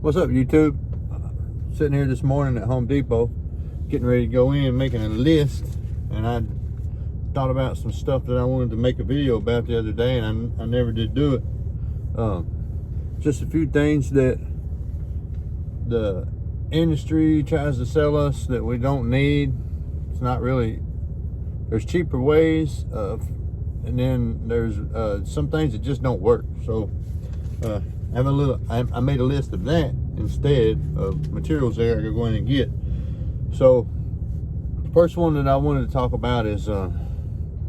What's up, YouTube? Sitting here this morning at Home Depot, getting ready to go in, making a list, and I thought about some stuff that I wanted to make a video about the other day, and I never did do it. Just a few things that the industry tries to sell us that we don't need. It's not really. There's cheaper ways, and then there's some things that just don't work. So I made a list of that instead of materials there I could go in and get. So the first one that I wanted to talk about is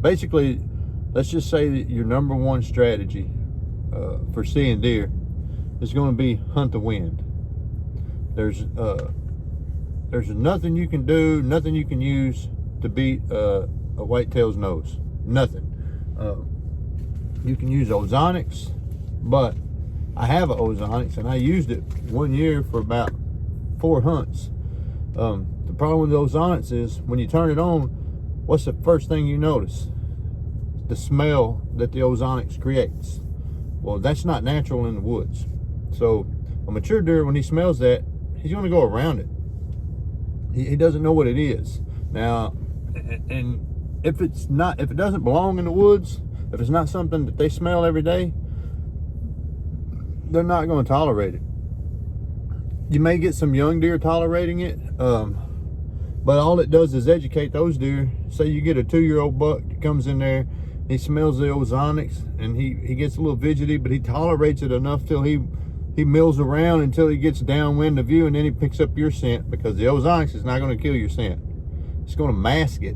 basically, let's just say that your number one strategy for seeing deer is going to be hunt the wind. There's nothing you can do, nothing you can use to beat a whitetail's nose. Nothing. You can use ozonics, but I have an ozonics and I used it 1 year for about 4 hunts. The problem with the ozonics is when you turn it on, what's the first thing you notice? The smell that the ozonics creates. Well, that's not natural in the woods. So a mature deer, when he smells that, he's going to go around it. He doesn't know what it is. Now, and if it doesn't belong in the woods, if it's not something that they smell every day, they're not going to tolerate it. You may get some young deer tolerating it, but all it does is educate those deer. Say you get a 2-year-old buck that comes in there, he smells the ozonics, and he gets a little fidgety, but he tolerates it enough till he mills around until he gets downwind of you, and then he picks up your scent, because the ozonics is not going to kill your scent. It's going to mask it.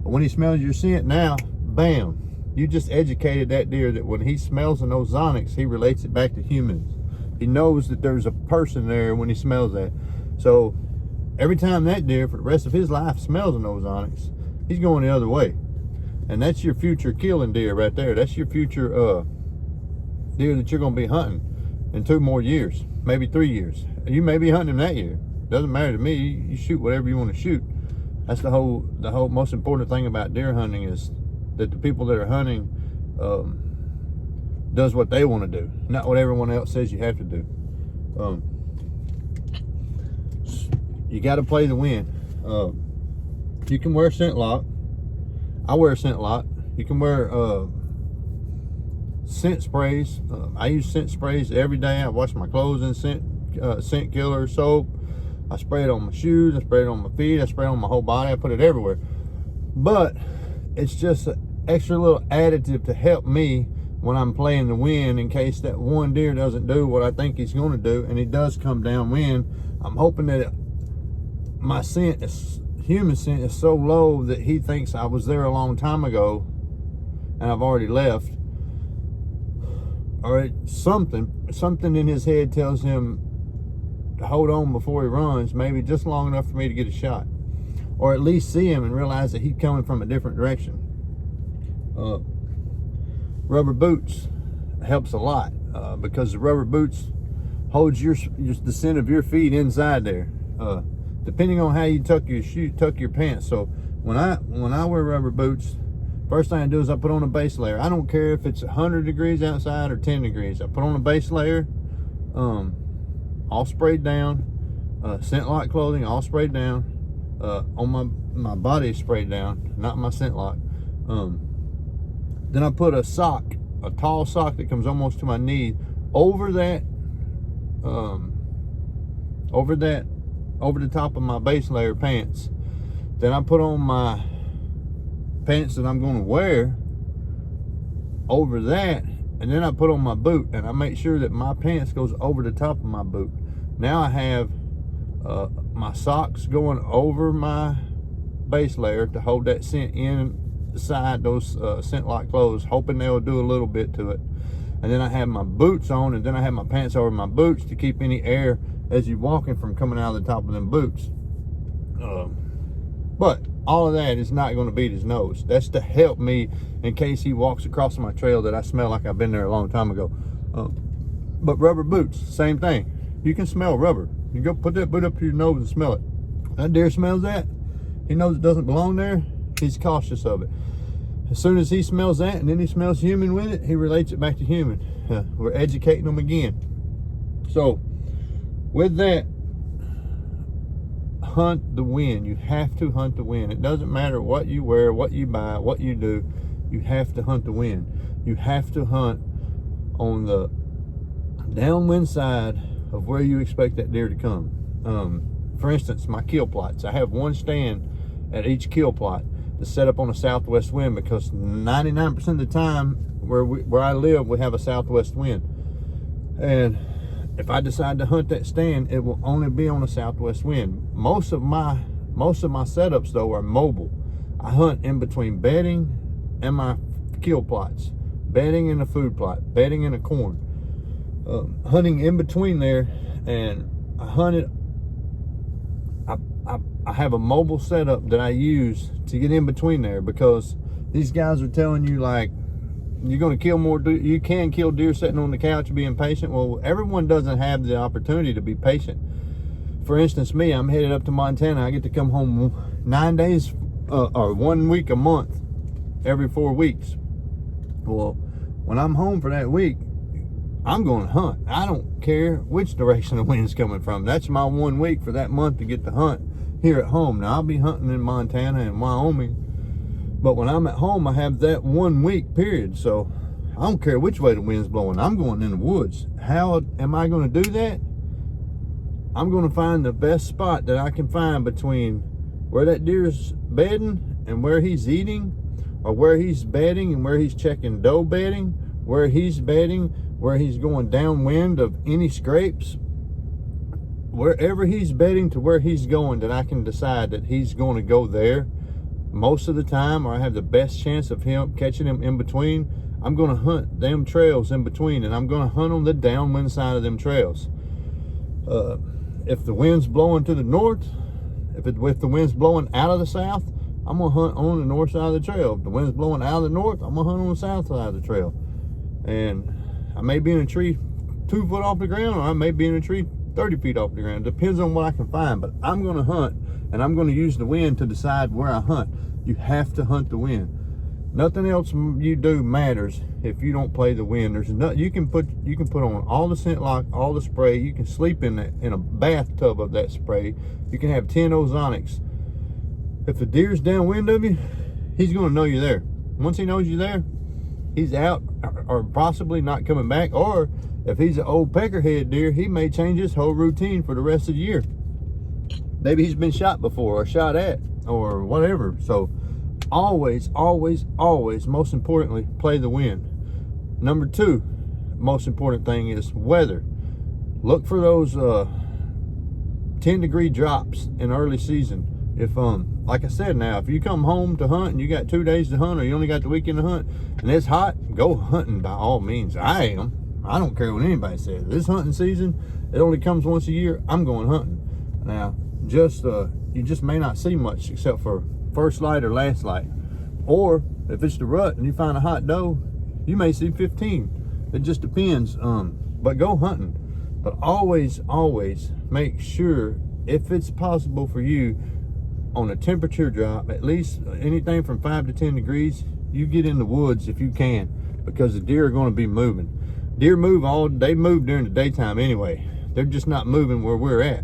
But when he smells your scent now, bam, you just educated that deer that when he smells an ozonics, he relates it back to humans. He knows that there's a person there when he smells that. So every time that deer for the rest of his life smells an ozonics, he's going the other way. And that's your future killing deer right there. That's your future deer that you're going to be hunting in 2 more years, maybe 3 years. You may be hunting him that year. Doesn't matter to me. You shoot whatever you want to shoot. That's the whole most important thing about deer hunting, is that the people that are hunting does what they want to do, not what everyone else says you have to do. You got to play the wind. You can wear scent lock. I wear a scent lock. You can wear scent sprays. I use scent sprays every day. I wash my clothes in scent killer soap. I spray it on my shoes. I spray it on my feet. I spray it on my whole body. I put it everywhere. But it's just an extra little additive to help me when I'm playing the wind, in case that one deer doesn't do what I think he's going to do, and he does come downwind. I'm hoping that my scent, human scent, is so low that he thinks I was there a long time ago and I've already left. Or something in his head tells him to hold on before he runs, maybe just long enough for me to get a shot, or at least see him and realize that he's coming from a different direction. Rubber boots helps a lot, because the rubber boots holds the scent of your feet inside there, depending on how you tuck your pants. So when I wear rubber boots, first thing I do is I put on a base layer. I don't care if it's 100 degrees outside or 10 degrees. I put on a base layer, all sprayed down, scent lock clothing all sprayed down, on my body sprayed down, not my scent lock. Then I put a tall sock that comes almost to my knee over the top of my base layer pants. Then I put on my pants that I'm going to wear over that, and then I put on my boot, and I make sure that my pants goes over the top of my boot. Now I have my socks going over my base layer to hold that scent inside those scent lock clothes, hoping they'll do a little bit to it. And then I have my boots on, and then I have my pants over my boots to keep any air as you're walking from coming out of the top of them boots. But all of that is not going to beat his nose. That's to help me in case he walks across my trail that I smell like I've been there a long time ago. But rubber boots, same thing. You can smell rubber. You go put that boot up to your nose and smell it. That deer smells that. He knows it doesn't belong there. He's cautious of it. As soon as he smells that, and then he smells human with it, he relates it back to human. We're educating them again. So with that, hunt the wind. You have to hunt the wind. It doesn't matter what you wear, what you buy, what you do. You have to hunt the wind. You have to hunt on the downwind side of where you expect that deer to come. For instance, my kill plots. I have one stand at each kill plot that's set up on a southwest wind, because 99% of the time where I live, we have a southwest wind. And if I decide to hunt that stand, it will only be on a southwest wind. Most of my setups though are mobile. I hunt in between bedding and my kill plots, bedding in a food plot, bedding in a corn, hunting in between there. And I have a mobile setup that I use to get in between there, because these guys are telling you like, you're going to kill more deer. You can kill deer sitting on the couch being patient. Well, everyone doesn't have the opportunity to be patient. For instance, me, I'm headed up to Montana. I get to come home 9 days or 1 week a month every 4 weeks. Well, when I'm home for that week, I'm going to hunt. I don't care which direction the wind's coming from. That's my 1 week for that month to get to hunt here at home. Now, I'll be hunting in Montana and Wyoming, but when I'm at home, I have that 1 week period. So I don't care which way the wind's blowing. I'm going in the woods. How am I going to do that? I'm going to find the best spot that I can find between where that deer's bedding and where he's eating, or where he's bedding and where he's checking doe bedding, where he's bedding, where he's going downwind of any scrapes. Wherever he's bedding to where he's going, that I can decide that he's going to go there most of the time, or I have the best chance of him catching him in between. I'm going to hunt them trails in between, and I'm going to hunt on the downwind side of them trails. If the wind's blowing to the north, if the wind's blowing out of the south, I'm going to hunt on the north side of the trail. If the wind's blowing out of the north, I'm going to hunt on the south side of the trail. And I may be in a tree 2 foot off the ground, or I may be in a tree 30 feet off the ground. Depends on what I can find, but I'm going to hunt, and I'm going to use the wind to decide where I hunt. You have to hunt the wind. Nothing else you do matters if you don't play the wind. There's no, you can put on all the scent lock, all the spray. You can sleep in a bathtub of that spray. You can have 10 ozonics. If the deer's downwind of you, he's going to know you're there. Once he knows you're there, he's out, or possibly not coming back. Or if he's an old peckerhead deer, he may change his whole routine for the rest of the year. Maybe he's been shot before, or shot at, or whatever. So always, always, always, most importantly, play the wind. Number 2, most important thing is weather. Look for those 10-degree drops in early season. If like I said, now if you come home to hunt and you got 2 days to hunt, or you only got the weekend to hunt, and it's hot, go hunting by all means. I don't care what anybody says. This hunting season, it only comes once a year. I'm going hunting. Now, you just may not see much except for first light or last light. Or if it's the rut and you find a hot doe, you may see 15. It just depends. But go hunting. But always, always make sure, if it's possible for you, on a temperature drop, at least anything from 5 to 10 degrees, you get in the woods if you can, because the deer are going to be moving. Deer move they move during the daytime anyway. They're just not moving where we're at.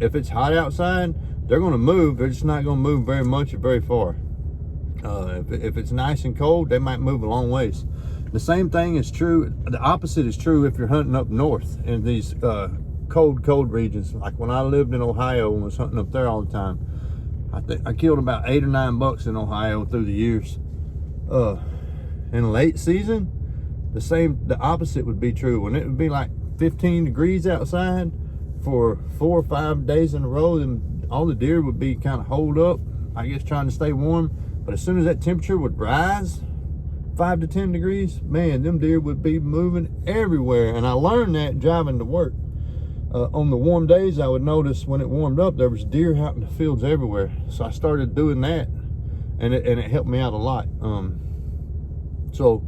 If it's hot outside, they're going to move. They're just not going to move very much or very far. If it's nice and cold, they might move a long ways. The same thing is true. The opposite is true if you're hunting up north in these cold regions. Like when I lived in Ohio and was hunting up there all the time, I think I killed about 8 or 9 bucks in Ohio through the years. In late season, the opposite would be true. When it would be like 15 degrees outside for 4 or 5 days in a row, then all the deer would be kind of holed up, I guess, trying to stay warm. But as soon as that temperature would rise 5 to 10 degrees, man, them deer would be moving everywhere. And I learned that driving to work. On the warm days, I would notice when it warmed up, there was deer out in the fields everywhere. So I started doing that, and it helped me out a lot. So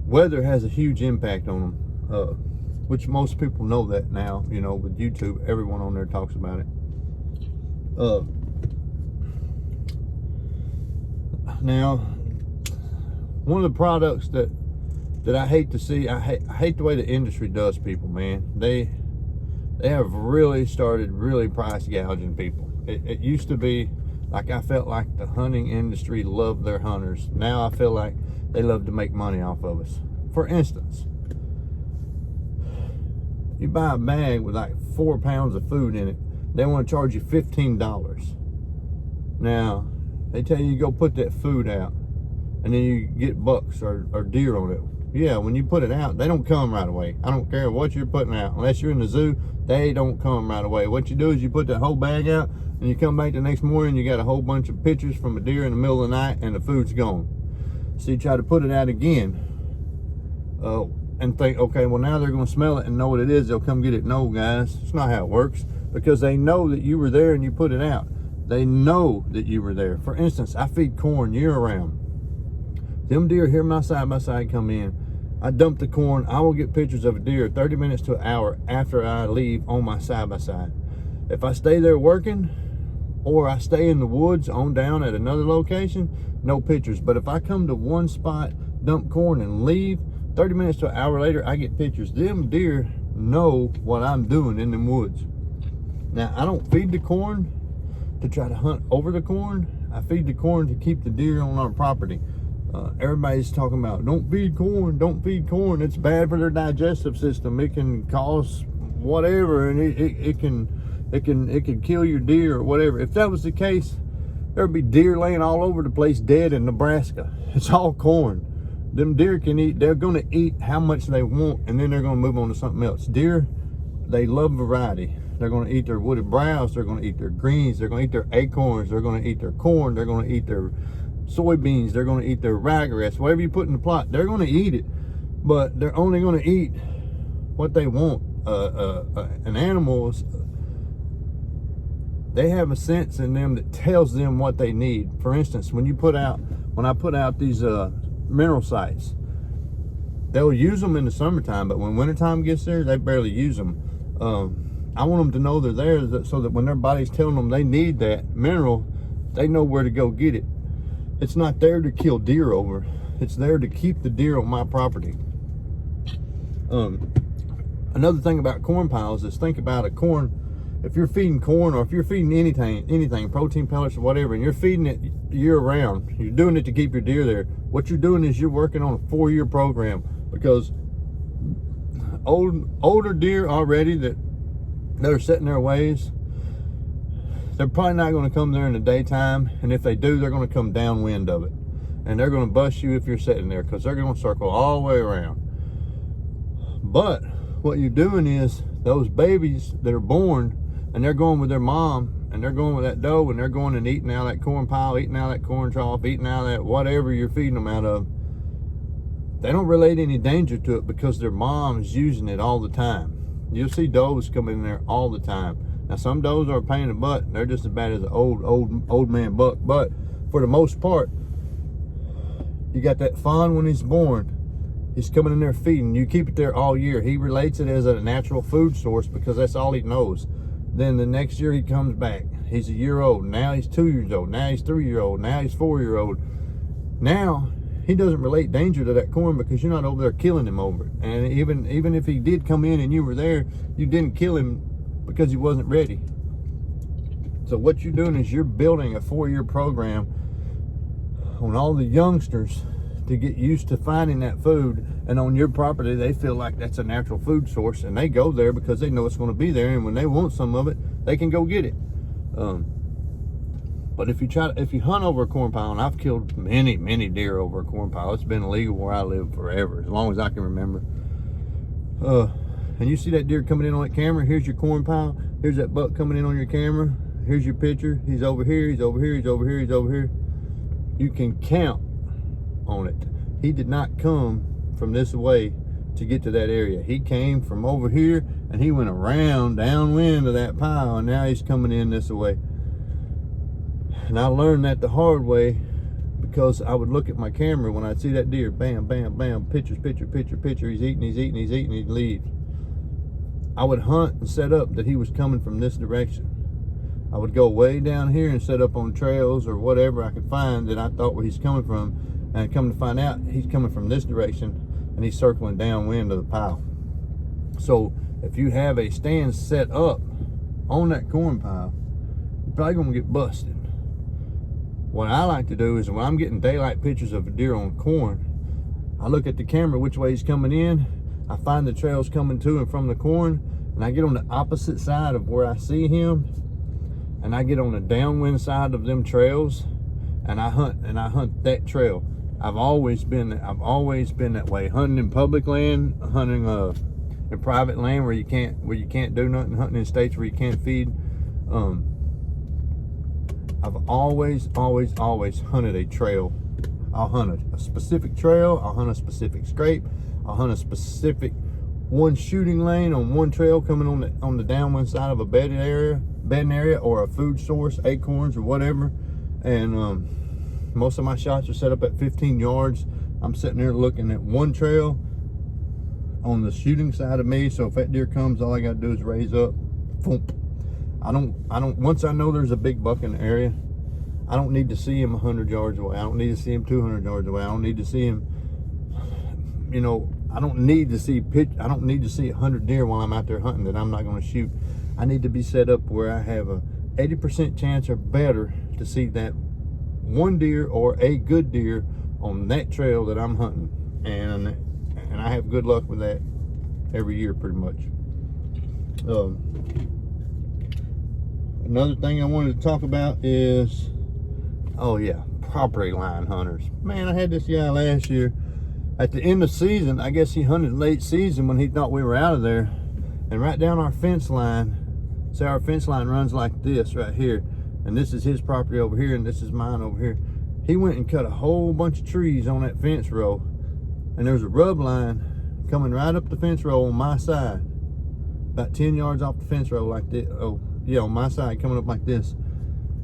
weather has a huge impact on them, which most people know that now. You know, with YouTube, everyone on there talks about it. Now, one of the products that I hate to see, I hate the way the industry does people, man. They have really started price gouging people. It used to be like, I felt like the hunting industry loved their hunters. Now I feel like they love to make money off of us. For instance, you buy a bag with like 4 pounds of food in it, they want to charge you $15. Now, they tell you go put that food out, and then you get bucks or deer on it. Yeah, when you put it out, they don't come right away. I don't care what you're putting out. Unless you're in the zoo, they don't come right away. What you do is you put that whole bag out, and you come back the next morning, you got a whole bunch of pictures from a deer in the middle of the night, and the food's gone. So you try to put it out again, and think, okay, well now they're going to smell it and know what it is. They'll come get it. No, guys, it's not how it works, because they know that you were there and you put it out. They know that you were there. For instance, I feed corn year round. Them deer hear my side-by-side come in. I dump the corn. I will get pictures of a deer 30 minutes to an hour after I leave on my side-by-side. If I stay there working, or I stay in the woods on down at another location, no pictures. But if I come to one spot, dump corn, and leave, 30 minutes to an hour later, I get pictures. Them deer know what I'm doing in them woods. Now, I don't feed the corn to try to hunt over the corn. I feed the corn to keep the deer on our property. Everybody's talking about, don't feed corn, don't feed corn. It's bad for their digestive system. It can cause whatever, and it can kill your deer or whatever. If that was the case, there'd be deer laying all over the place dead in Nebraska. It's all corn. Them deer can eat. They're going to eat how much they want, and then they're going to move on to something else. Deer, they love variety. They're going to eat their wooded browse. They're going to eat their greens. They're going to eat their acorns. They're going to eat their corn. They're going to eat their soybeans. They're going to eat their ryegrass. Whatever you put in the plot, they're going to eat it. But they're only going to eat what they want. An animal's, they have a sense in them that tells them what they need. For instance, when I put out these mineral sites, they'll use them in the summertime, but when wintertime gets there, they barely use them. I want them to know they're there, so that when their body's telling them they need that mineral, they know where to go get it. It's not there to kill deer over. It's there to keep the deer on my property. Another thing about corn piles is, think about a corn. If you're feeding corn, or if you're feeding anything, protein pellets or whatever, and you're feeding it year round, you're doing it to keep your deer there. What you're doing is you're working on a 4-year program, because older deer already that are set in their ways, they're probably not going to come there in the daytime, and if they do, they're going to come downwind of it, and they're going to bust you if you're sitting there, because they're going to circle all the way around. But what you're doing is, those babies that are born, and they're going with their mom, and they're going with that doe, and they're going and eating out of that corn pile, eating out of that corn trough, eating out of that whatever you're feeding them out of. They don't relate any danger to it, because their mom is using it all the time. You'll see does come in there all the time. Now, some does are a pain in the butt, and they're just as bad as an old man buck. But for the most part, you got that fawn when he's born. He's coming in there feeding. You keep it there all year. He relates it as a natural food source, because that's all he knows. Then the next year he comes back. He's a year old. Now he's 2 years old. Now he's 3 year old. Now he's 4 year old. Now he doesn't relate danger to that corn, because you're not over there killing him over it. And even if he did come in and you were there, you didn't kill him because he wasn't ready. So what you're doing is you're building a 4-year program on all the youngsters to get used to finding that food, and on your property they feel like that's a natural food source, and they go there because they know it's going to be there, and when they want some of it, they can go get it. But if you hunt over a corn pile, and I've killed many deer over a corn pile, it's been illegal where I live forever, as long as I can remember. And you see that deer coming in on that camera, here's your corn pile, here's that buck coming in on your camera, here's your picture, he's over here, he's over here, he's over here, he's over here. You can count on it. He did not come from this way to get to that area. He came from over here, and he went around downwind of that pile, and now he's coming in this way. And I learned that the hard way, because I would look at my camera when I'd see that deer, bam, bam, bam, picture, he's eating, he leaves. I would hunt and set up that he was coming from this direction. I would go way down here and set up on trails or whatever I could find that I thought where he's coming from, and come to find out he's coming from this direction, and he's circling downwind of the pile. So if you have a stand set up on that corn pile, you're probably gonna get busted. What I like to do is when I'm getting daylight pictures of a deer on corn, I look at the camera which way he's coming in, I find the trails coming to and from the corn, and I get on the opposite side of where I see him, and I get on the downwind side of them trails, and I hunt that trail. I've always been that way, hunting in public land, hunting in private land where you can't do nothing, hunting in states where you can't feed. I've always hunted a trail. I'll hunt a specific trail, I'll hunt a specific scrape, I'll hunt a specific one shooting lane on one trail coming on the downwind side of a bedding area or a food source, acorns or whatever. And most of my shots are set up at 15 yards. I'm sitting there looking at one trail on the shooting side of me, so if that deer comes, all I gotta do is raise up. Boom. I don't once I know there's a big buck in the area, I don't need to see him 100 yards away. I don't need to see him 200 yards away. I don't need to see him, you know, I don't need to see 100 deer while I'm out there hunting that I'm not going to shoot. I need to be set up where I have a 80% chance or better to see that one deer or a good deer on that trail that I'm hunting. And I have good luck with that every year pretty much. Another thing I wanted to talk about is, oh yeah, property line hunters. Man, I had this guy last year. At the end of season, I guess he hunted late season when he thought we were out of there. And right down our fence line, so our fence line runs like this right here. And this is his property over here, and this is mine over here. He went and cut a whole bunch of trees on that fence row. And there's a rub line coming right up the fence row on my side. About 10 yards off the fence row like this. Oh, yeah, on my side, coming up like this.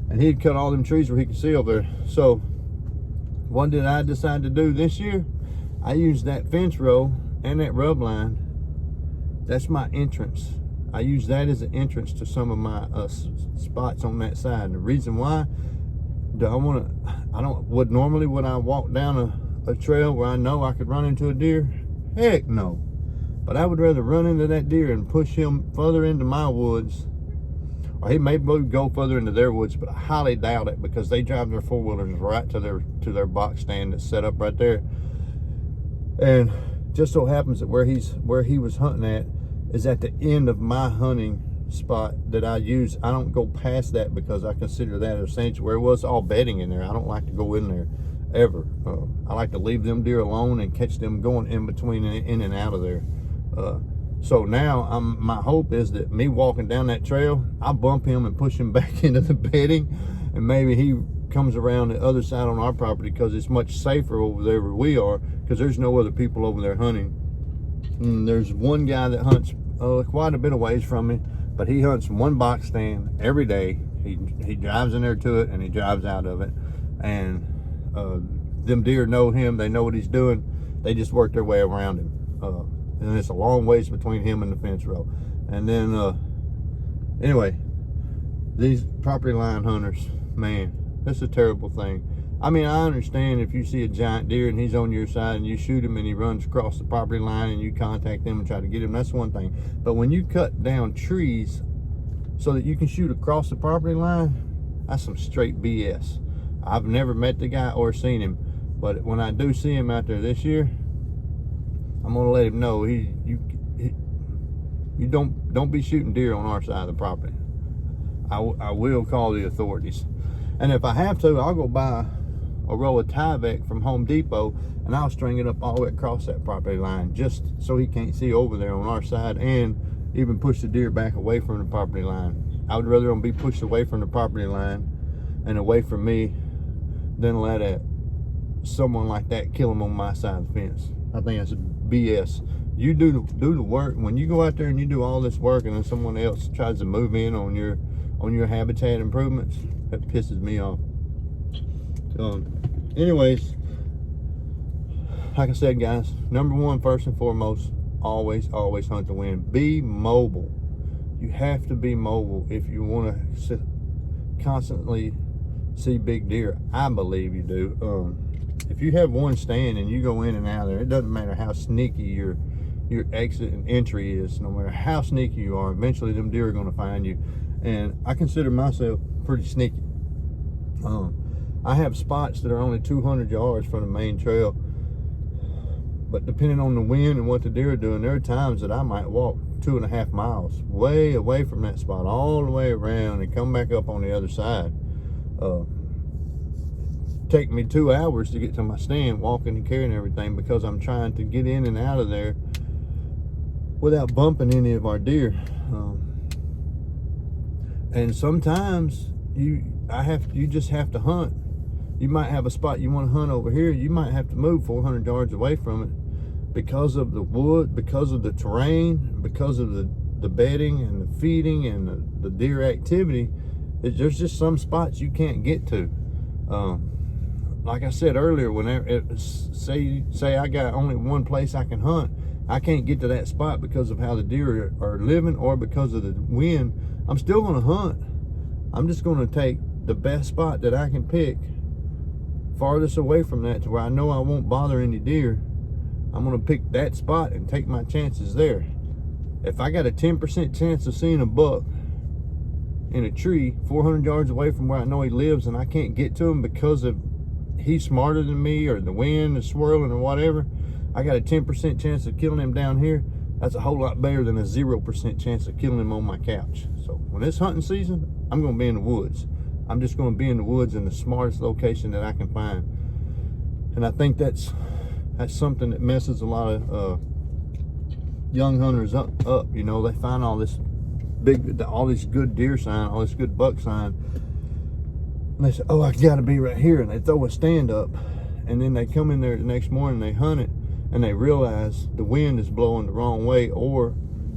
And he'd cut all them trees where he could see over there. So what did I decide to do this year? I used that fence row and that rub line. That's my entrance. I use that as an entrance to some of my spots on that side. And the reason why, would I walk down a trail where I know I could run into a deer? Heck no. But I would rather run into that deer and push him further into my woods. Or he may go further into their woods, but I highly doubt it, because they drive their four-wheelers right to their box stand that's set up right there. And just so happens that where he was hunting at is at the end of my hunting spot that I use. I don't go past that because I consider that a sanctuary. Well, it's all bedding in there. I don't like to go in there ever. I like to leave them deer alone and catch them going in between, in and out of there. So now my hope is that me walking down that trail, I bump him and push him back into the bedding, and maybe he comes around the other side on our property, because it's much safer over there where we are, because there's no other people over there hunting. And there's one guy that hunts quite a bit of ways from me, but he hunts one box stand every day. He drives in there to it and he drives out of it, and them deer know him. They know what he's doing. They just work their way around him. And it's a long ways between him and the fence row. And then anyway, these property line hunters, man, that's a terrible thing. I mean, I understand if you see a giant deer and he's on your side and you shoot him and he runs across the property line and you contact them and try to get him, that's one thing. But when you cut down trees so that you can shoot across the property line, that's some straight BS. I've never met the guy or seen him, but when I do see him out there this year, I'm gonna let him know you don't be shooting deer on our side of the property. I will call the authorities, and if I have to, I'll go buy a roll of Tyvek from Home Depot and I'll string it up all the way across that property line, just so he can't see over there on our side, and even push the deer back away from the property line. I would rather them be pushed away from the property line and away from me than let someone like that kill them on my side of the fence. I think that's BS. You do the work. When you go out there and you do all this work and then someone else tries to move in on your habitat improvements, that pisses me off. Anyways, like I said, guys, number one, first and foremost, always hunt to win. Be mobile. You have to be mobile if you want to constantly see big deer. I believe you do. If you have one stand and you go in and out of there, it doesn't matter how sneaky your exit and entry is. No matter how sneaky you are, eventually them deer are going to find you. And I consider myself pretty sneaky. I have spots that are only 200 yards from the main trail, but depending on the wind and what the deer are doing, there are times that I might walk 2.5 miles way away from that spot, all the way around, and come back up on the other side. Take me 2 hours to get to my stand, walking and carrying everything, because I'm trying to get in and out of there without bumping any of our deer. And sometimes you just have to hunt. You might have a spot you want to hunt over here. You might have to move 400 yards away from it because of the wood, because of the terrain, because of the bedding and the feeding and the deer activity. There's just some spots you can't get to. Like I said earlier, say I got only one place I can hunt, I can't get to that spot because of how the deer are living or because of the wind. I'm still going to hunt. I'm just going to take the best spot that I can pick, farthest away from that, to where I know I won't bother any deer. I'm going to pick that spot and take my chances there. If I got a 10% chance of seeing a buck in a tree 400 yards away from where I know he lives, and I can't get to him because of he's smarter than me or the wind is swirling or whatever, I got a 10% chance of killing him down here. That's a whole lot better than a 0% chance of killing him on my couch. So when it's hunting season, I'm going to be in the woods. I'm just going to be in the woods in the smartest location that I can find. And I think that's something that messes a lot of young hunters up. You know, they find all this good deer sign, all this good buck sign, and they say, oh, I gotta be right here, and they throw a stand up, and then they come in there the next morning, they hunt it, and they realize the wind is blowing the wrong way. Or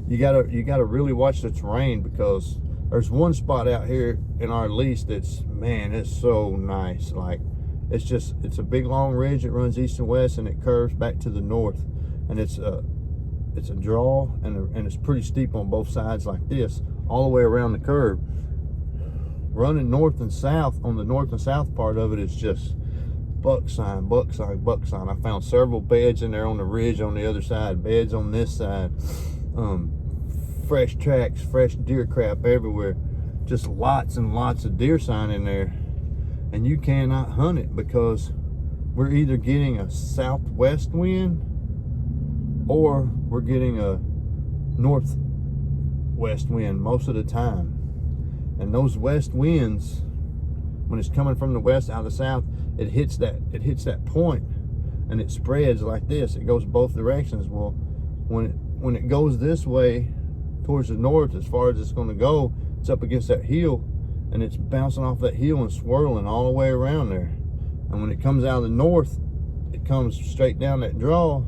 you gotta really watch the terrain, because there's one spot out here in our lease that's, man, it's so nice. Like, it's a big long ridge that runs east and west, and it curves back to the north, and it's a draw, and it's pretty steep on both sides like this, all the way around the curve. Running north and south, on the north and south part of it, is just buck sign, buck sign, buck sign. I found several beds in there on the ridge on the other side, beds on this side, fresh tracks, fresh deer crap everywhere, just lots and lots of deer sign in there. And you cannot hunt it, because we're either getting a southwest wind or we're getting a northwest wind most of the time. And those west winds, when it's coming from the west out of the south, it hits that point, and it spreads like this. It goes both directions. Well, when it goes this way towards the north, as far as it's going to go, it's up against that hill, and it's bouncing off that hill and swirling all the way around there. And when it comes out of the north, it comes straight down that draw.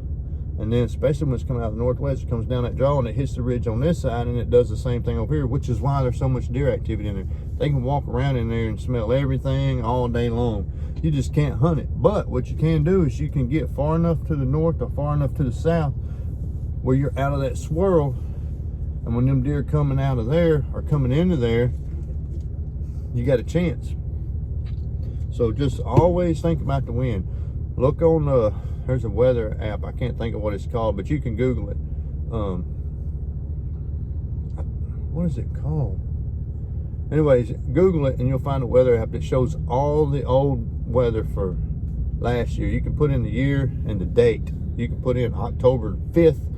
And then, especially when it's coming out of the northwest, it comes down that draw and it hits the ridge on this side, and it does the same thing over here, which is why there's so much deer activity in there. They can walk around in there and smell everything all day long. You just can't hunt it. But what you can do is you can get far enough to the north or far enough to the south where you're out of that swirl, and when them deer coming out of there or coming into there, you got a chance. So just always think about the wind. Look on there's a weather app, I can't think of what it's called, but you can Google it. What is it called? Anyways, Google it and you'll find a weather app that shows all the old weather for last year. You can put in the year and the date. You can put in October 5th,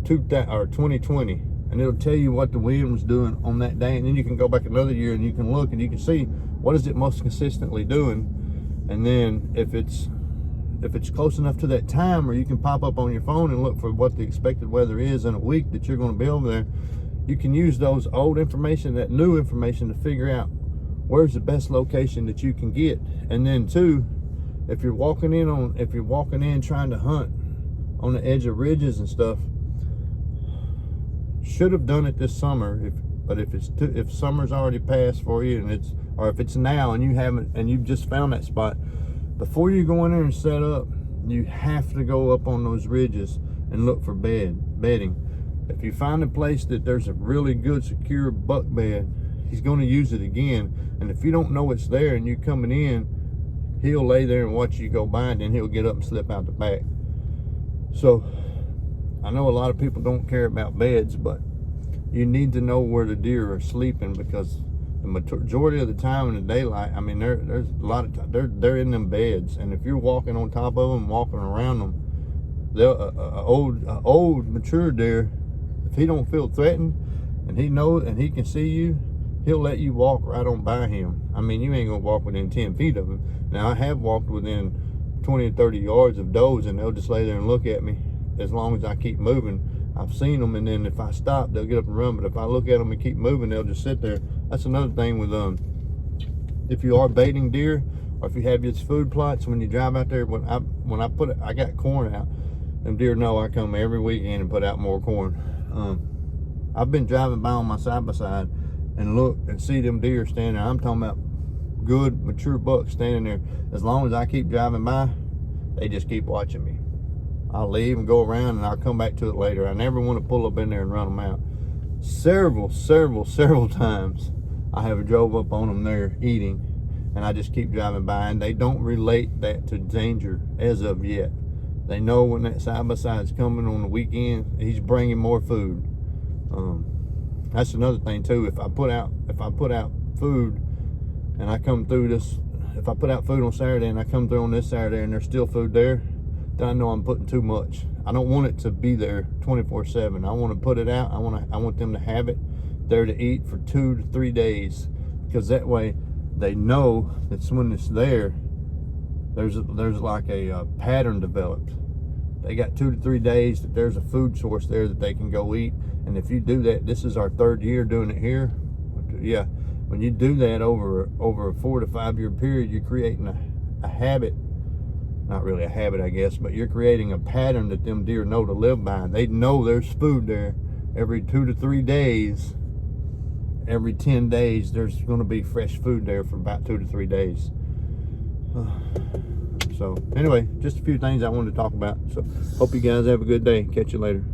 2020, and it'll tell you what the wind was doing on that day. And then you can go back another year and you can look and you can see what is it most consistently doing. And then if it's close enough to that time, or you can pop up on your phone and look for what the expected weather is in a week that you're going to be over there, you can use those old information, that new information, to figure out where's the best location that you can get. And then too, if you're walking in trying to hunt on the edge of ridges and stuff, should have done it this summer. But if summer's already passed for you, and if it's now and you haven't, and you've just found that spot, before you go in there and set up, you have to go up on those ridges and look for bedding. If you find a place that there's a really good secure buck bed, he's going to use it again. And if you don't know it's there and you're coming in, he'll lay there and watch you go by, and then he'll get up and slip out the back. So I know a lot of people don't care about beds, but you need to know where the deer are sleeping, because the majority of the time in the daylight, I mean, there's a lot of they're in them beds, and if you're walking on top of them, walking around them, old mature deer, if he don't feel threatened and he knows and he can see you, he'll let you walk right on by him. I mean, you ain't gonna walk within 10 feet of him. Now, I have walked within 20 or 30 yards of does, and they'll just lay there and look at me as long as I keep moving. I've seen them, and then if I stop, they'll get up and run. But if I look at them and keep moving, they'll just sit there. That's another thing with if you are baiting deer, or if you have these food plots, when you drive out there, I got corn out. Them deer know I come every weekend and put out more corn. I've been driving by on my side-by-side and look and see them deer standing there. I'm talking about good mature bucks standing there. As long as I keep driving by, they just keep watching me. I'll leave and go around, and I'll come back to it later. I never want to pull up in there and run them out. Several times I have drove up on them there eating, and I just keep driving by, and they don't relate that to danger as of yet. They know when that side-by-side's coming on the weekend, he's bringing more food. That's another thing too. If I put out food and I come through this, if I put out food on Saturday and I come through on this Saturday and there's still food there, then I know I'm putting too much. I don't want it to be there 24/7. I want to put it out. I want them to have it there to eat for 2 to 3 days, because that way they know that when it's there, there's like a pattern developed. They got 2 to 3 days that there's a food source there that they can go eat. And if you do that, this is our 3rd year doing it here. Yeah, when you do that over a 4 to 5 year period, you're creating a habit. Not really a habit, I guess, but you're creating a pattern that them deer know to live by. They know there's food there. Every 2 to 3 days, every 10 days, there's going to be fresh food there for about 2 to 3 days. So anyway, just a few things I wanted to talk about. So hope you guys have a good day. Catch you later.